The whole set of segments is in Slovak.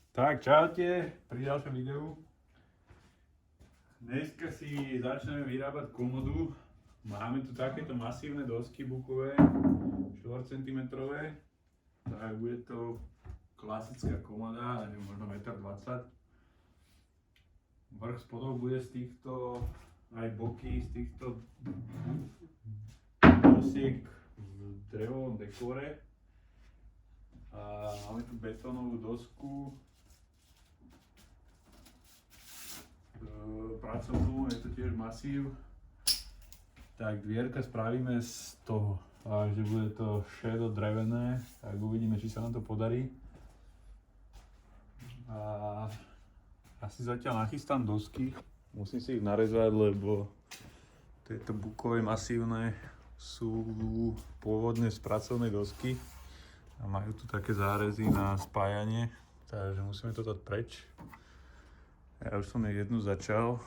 Tak, čaute, pri ďalšom videu. Dneska si začneme vyrábať komodu. Máme tu takéto masívne dosky bukové, 4 cm. Tak bude to klasická komoda, neviem, možno 1,20 m. Vrch spodok bude z týchto, aj boky z týchto dosiek v drevovom dekore. A máme tu betónovú dosku pracovnú, je to tiež masív. Tak dvierka spravíme z toho, že bude to šedo drevené, tak uvidíme, či sa nám to podarí. A asi zatiaľ nachystám dosky, musím si ich narezať, lebo tieto bukové masívne sú pôvodne z pracovnej dosky a majú tu také zárezy na spájanie, takže musíme to dať preč. Ja už som jednu začal,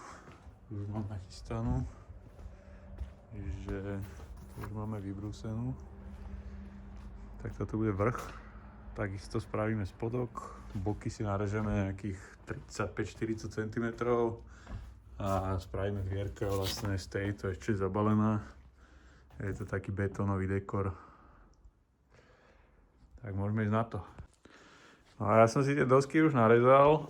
už mám nachystanú, že už máme vybrúsenú. Tak toto bude vrch, takisto spravíme spodok, boky si narežeme nejakých 35-40 cm a spravíme dvierka vlastne z tejto ešte zabalená. Je to taký betónový dekor. Tak môžeme ísť na to. No a ja som si tie dosky už narezal,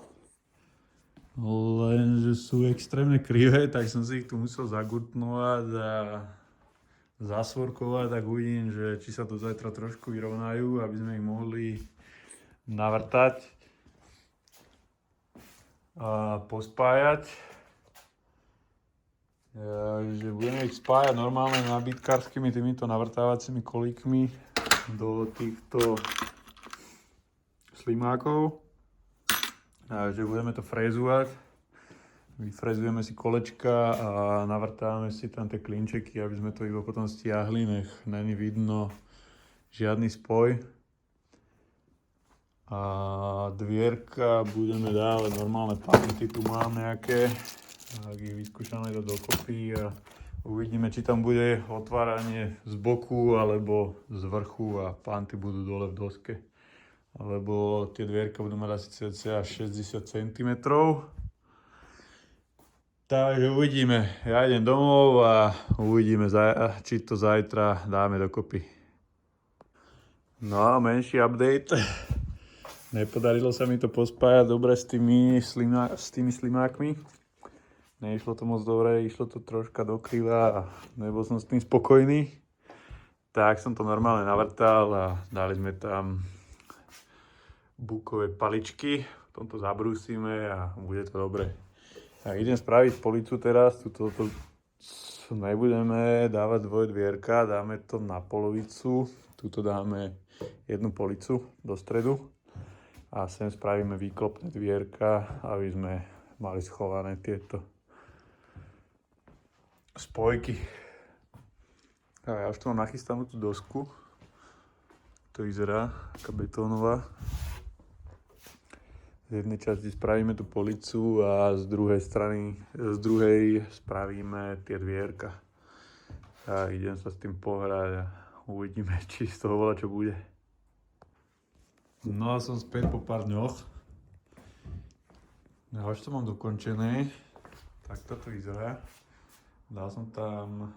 lenže sú extrémne krivé, tak som si ich tu musel zagutnovať a zasvorkovať, tak uvidím, že či sa to zajtra trošku vyrovnajú, aby sme ich mohli navrtať a pospájať. Takže budeme ich spájať normálne nábytkárskymi týmito navrtávacími kolíkmi do týchto slimákov. Takže budeme to frézovať. Vyfrézujeme si kolečka a navrtávame si tam tie klinčeky, aby sme to iba potom stiahli, nech není vidno žiadny spoj. A dvierka budeme dávať normálne panty, tu mám nejaké, tak ich vyskúšame to dokopy a uvidíme, či tam bude otváranie z boku alebo z vrchu a panty budú dole v doske. Alebo tie dvierka budú mať asi cca 60 cm. Takže uvidíme. Ja idem domov a uvidíme, či to zajtra dáme dokopy. No a menší update. Nepodarilo sa mi to pospájať dobre s tými slimákmi. Neišlo to moc dobre, išlo to troška do kriva a nebol som s tým spokojný. Tak som to normálne navrtal a dali sme tam bukové paličky, potom to zabrúsime a bude to dobre. Tak idem spraviť policu teraz, tuto nebudeme dávať dvoje dvierka, dáme to na polovicu, tuto dáme jednu policu do stredu a sem spravíme výklopné dvierka, aby sme mali schované tieto spojky. A ja už tu mám nachystanú tú dosku, to vyzerá taká betónová. Z jednej časti spravíme tú policu a z druhej spravíme tie dvierka. A idem sa s tým pohrať a uvidíme, či z toho voľa čo bude. No a som späť po pár dňoch. Ja už to mám dokončené. Tak toto vyzerá. Dal som tam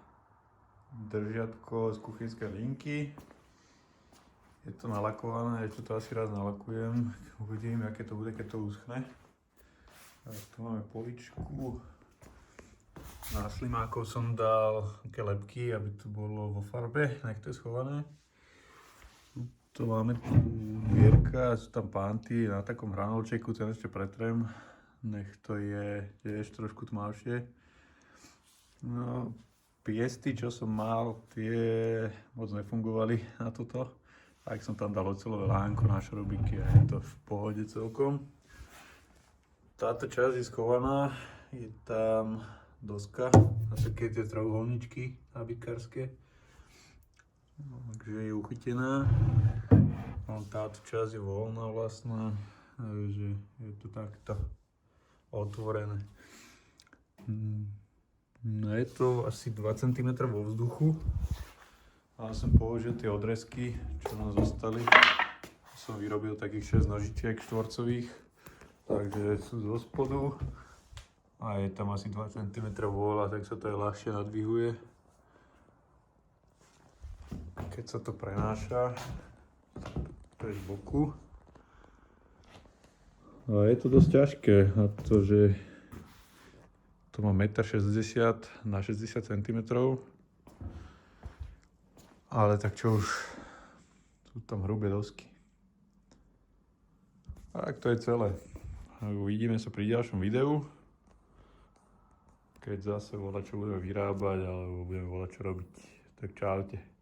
držiatko z kuchynskej linky. Je to nalakované, ešte to asi raz nalakujem. Uvidím, aké to bude, keď to uschne. Tak tu máme poličku. Na slimákov som dal také lepky, aby to bolo vo farbe, nech to je schované. Tu máme tu dvierka, sú tam panty na takom hranolčeku, ten ešte pretrem. Nech to je tiež trošku tmavšie. No, piesty, čo som mal, tie moc nefungovali na toto. Tak som tam dal oceľové lánko na šrobiky a je to v pohode celkom. Táto časť je schovaná, je tam doska a také tie trojuholníčky nábytkárske. Takže je uchytená. Táto časť je voľná vlastná, takže je to takto otvorené. No je to asi 2 cm vo vzduchu. Ale som použil tie odrezky, čo nám zostali. Som vyrobil takých 6 nožičiek štvorcových. Takže sú zo spodu a je tam asi 2 cm vôľa, tak sa to aj ľahšie nadvihuje. Keď sa to prenáša, to je z boku. A je to dosť ťažké na to, že to má 1,60 m na 60 cm. Ale tak čo už, sú tam hrubé dosky. Tak to je celé. Uvidíme sa pri ďalšom videu, keď zase čo budeme vyrábať alebo budeme čo robiť. Tak čaute.